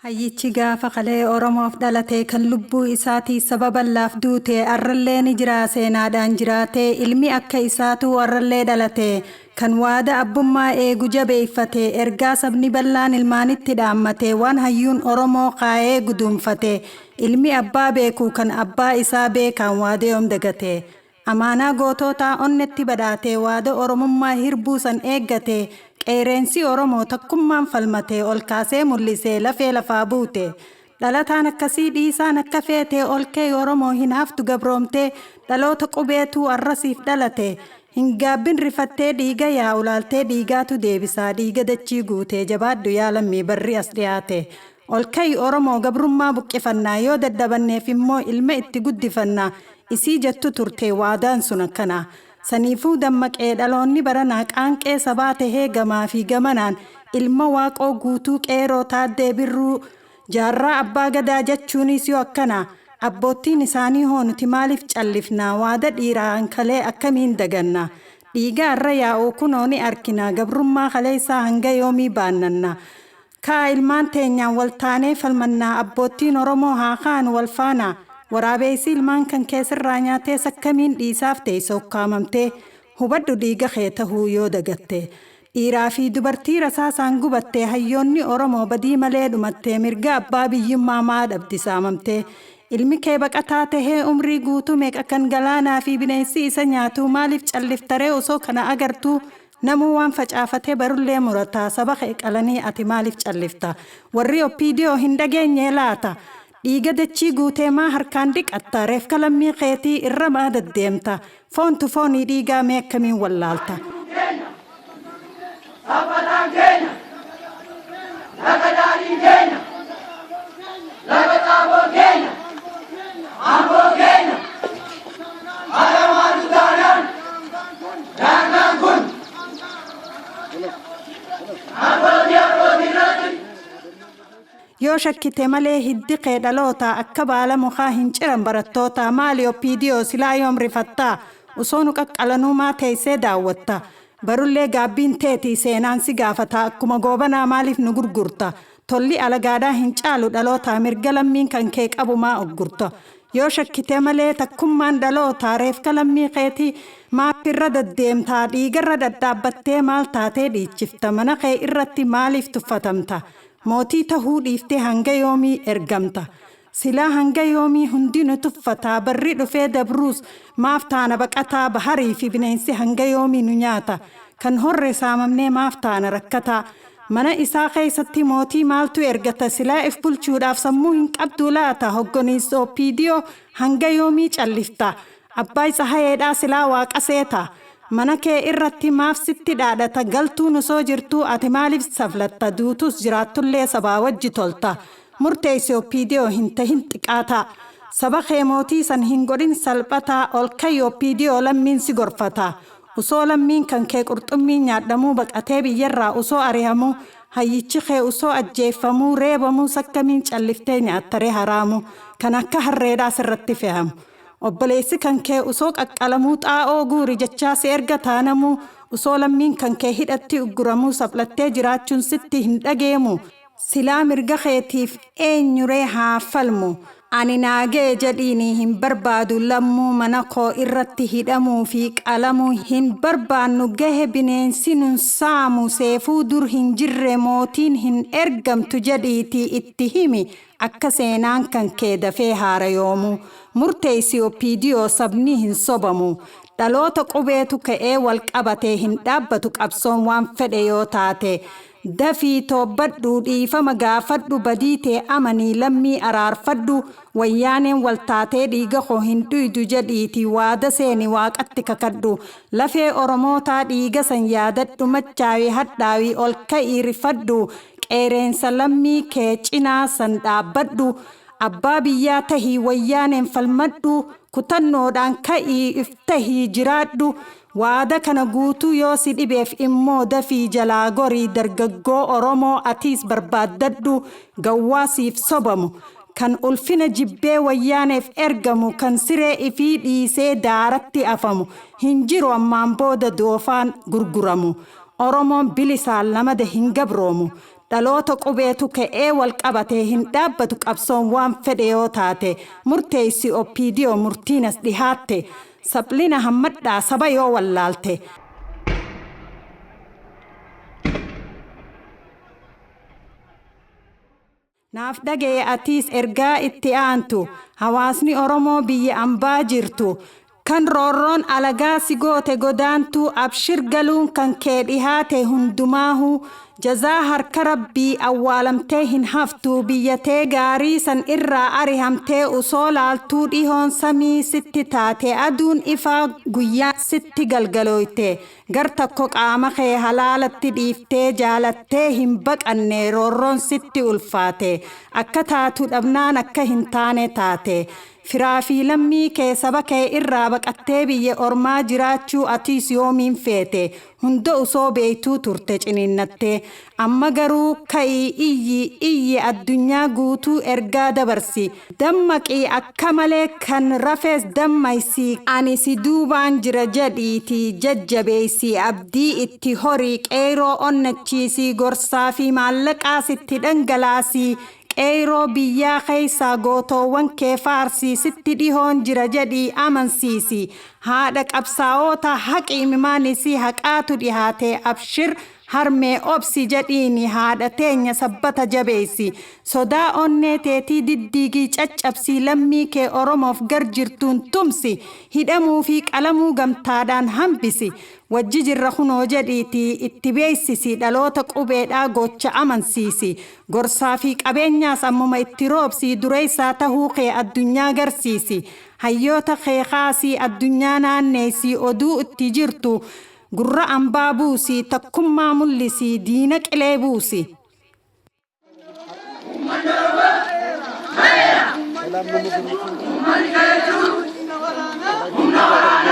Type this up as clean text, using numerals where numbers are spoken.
Hayyichi gaafa qalee Oromoof dhalatee kan lubbuu isaatii sababallaaf duute arrallee ni jira seenaadhaan jiraatee ilmi akka isaatu arrallee dhalatee kan waada abbummaa eegu jabeeffate ergaa sabni bal'aan ilmaanitti dhaammatee waan hayyuun Oromoo qaa'ee guduunfate ilmi abbaa beeku kan abbaa isaa beekaan waadee'om dagate amaanaa gootootaa onnetti badhaate waada Oromummaa hirbuusan eeggate qeereensi Oromoo takkummaan falmatee ol kaasee mul'isee lafee lafaa buute dhalataan akkasii dhiisaan akka feetee ol kee Oromoo hin haftu gabroomtee dhaloota qubeetu arrasiif dhalate hin gaabbin rifattee dhiiga yaa ulaaltee dhiigaatu deebisaa dhiiga dachii guutee jabaaddu yaa lammii barri as dhiyaate ol kee Oromoo gabrummaa buqqifannaa yoo daddabanneef immoo ilma itti guddifannaa isii jettu turte waadaan sun akkana. Saniifuu dammaqee dhaloonni baranaa qaanqee sabaa tahee gamaa fi gamanaan ilma waaqoo guutuu qeeroo taaddee birruu jaarraa abbaa gadaa jechuunis yoo akkana abboottiin isaanii hoonuti maaliif callifnaa waada dhiiraan kalee akkamiin daganna dhiiga irra yaa'uu kunoo ni arkinaa gabrummaa kaleessaa hanga yoomii baannanna kaa ilmaan teenyaan waltaanee falmannaa abboottiin Oromoo haa kaan walfaana waraabeessi ilmaan kan keessirraa nyaatee sakkamiin dhiisaaf teessoo kaamamtee hubaddu dhiiga kee tahuu yoo dagatte dhiiraa fi dubartii rasaasaan gubattee hayyoonni Oromoo badii malee dhumattee mirga abbaa biyyummaa maa dhabdi saamamtee ilmi kee baqataa tahee umrii guutuu meeqa kan galaanaa fi bineensi isa nyaatu maaliif calliftaree osoo kana agartuu namuu waan facaafatee barullee murataa saba kee qalanii ati maaliif callifta warri oppiidiyoo hin dhageenye laata dhiiga dachii guutee maa harkaan dhiqatta reefka lammii keetii irra maa deddeemta foontu foonii dhiigaa mee akkamiin wallaalta. Yoo shakkite malee hiddi kee dhaloota akka baala mukaa hin ciran barattoota maali oppiidiyoo silaa yoom rifattaa osoo nu qaqqalanuu maa teessee daawwatta barullee gaabbiin teetii seenaan si gaafata akkuma goobanaa maaliif nu gurgurta tolli alagaadhaa hin caalu dhaloota mirga lammiin kan kee qabu maa oggurta yoo shakkite malee takkummaan dhaloota reefka lammii keetii maafirra deddeemtaa dhiigarra daddaabbattee maal taatee dhiichifta mana kee irratti maaliif tuffatamta mootii tahuu dhiiftee hanga yoomii ergamta silaa hanga yoomii hundinuu tuffataa barri dhufee dabruus maaf taana baqataa baharii fi bineensi hanga yoomii nu nyaata kan horre saamamnee maaf taana rakkataa mana isaa keessatti mootii maaltu ergata silaa if bulchuudhaaf sammuu hin qabdu laata hoggoniinsa oppiidiyoo hanga yoomii callifta abbaa isa hayeedhaa silaa waaqa seeta mana kee irratti maaf sitti dhaadhata galtuun osoo jirtuu ati maaliif saflatta duutus jiraattullee sabaa wajji tolta murteessi oppiidiyoo hin tahin xiqqaataa saba kee mootii san hin godhin salphataa ol ka'ii oppiidiyoo lammiin si gorfata osoo lammiin kan kee qurxummiin nyaadhamuu baqatee biyyarraa osoo ari'amuu hayyichi kee osoo ajjeeffamuu reebamuu sakkamiin calliftee nyaattaree haraamu kan akka harreedhaa sirratti fe'amu obboleessi kan kee osoo qaqqalamuu xaa'oo guuri jechaa si erga taanamuu osoo lammiin kan kee hidhatti ugguramuu saplattee jiraachuun sitti hin dhageemu silaa mirga keetiif eenyuree haa falmu ani naagee jedhiinii hin barbaadu lammuu mana koo irratti hidhamuu fi qalamuu hin barbaannu gahe bineensi nun saamu seefuu dur hin jirre mootiin hin ergamtu jedhiitii itti himi akka seenaan kan kee dafee haarayoomu murteessi oppiidiyoo sabni hin sobamu dhaloota qubeetu ka'ee wal qabatee hin dhaabbatu qabsoon waan fedhe yoo taate dafii toobbadhu dhiifama gaafadhu badiitee amanii lammii araarfadhu wayyaaneen wal taatee dhiiga koo hin dhuydu jedhiitii waada seeni waaqatti kakadhu lafee oromootaa dhiiga san yaadadhu machaawii hadhaawii ol ka'ii rifadhu qeereensa lammii kee cinaa san dhaabbadhu abbaa biyyaa tahii wayyaaneen falmadhu kutannoodhaan ka'ii iftahii jiraadhu waada kana guutuu yoo si dhibeef immoo dafii jalaa gorii dargaggoo Oromoo atiis barbaaddadhu gawwaasiif sobamu kan ulfina jibbee wayyaaneef ergamu kan siree ifii dhiisee daaratti afamu hin jiru ammaan booda doofaan gurguramu Oromoon bilisaan lamada hin gabroomu dhaloota qubeetu ka'ee wal qabatee hin dhaabbatu qabsoon waan fedhe yoo taate murteessi OPDO murtiinas dhihaatte sablina hammadhaa saba yoo wallaalte. Naaf dhagee atiis ergaa itti aantu hawaasni Oromoo biyya ambaa jirtu kan roorroon alagaa si goote godaantu abshir galuun kan kee dhihaate hundumaahu jazaa harka rabbii awwaalamtee hin haftu biyyatee gaarii san irraa arihamtee usoo laaltuu dhihoon samii sitti taate aduun ifaa guyyaa sitti galgalooyte gar takko qaama kee halaalatti dhiiftee jaalattee hin baqanne roorroon sitti ulfaate akka taatu dhabnaan akka hin taane taate. Firaafi lammii kee saba kee irraa baqattee biyya ormaa jiraachuu atiis yoomiin feete hunda usoo beeytuu turte ciniinnattee amma garuu ka'ii iyyi addunyaa guutuu ergaa dabarsi dammaqii akka malee kan rafees dammaysi ani si duubaan jira jedhiitii jajjabeessi abdii itti horii qeeroo onnachiisii gorsaa fi maallaqaa sitti dhangalaasii qeeroo biyyaa keessaa gootoowwan kee faarsii sitti dhihoon jira jedhii amansiisi haadha qabsaa'oota haqi imimaanisii haqaatu dhihaate abshir harmee obsi jedhiini haadha teenya sabbata jabeessi sodaa onnee teetii diddiigii caccabsii lammii kee Oromoof gar jirtuun tumsi hidhamuu fi qalamuu gamtaadhaan hambisi wajji jirra kunoo jedhiitii itti beeksisi dhaloota qubeedhaa gocha amansiisi gorsaa fi qabeenyaas ammuma itti roobsii dureessaa tahuu kee addunyaa garsiisi hayyoota kee kaasii addunyaa naanneesii oduu itti jirtu gurra ambaa buusii takkummaa mul'isii diina qilee buusi. Salam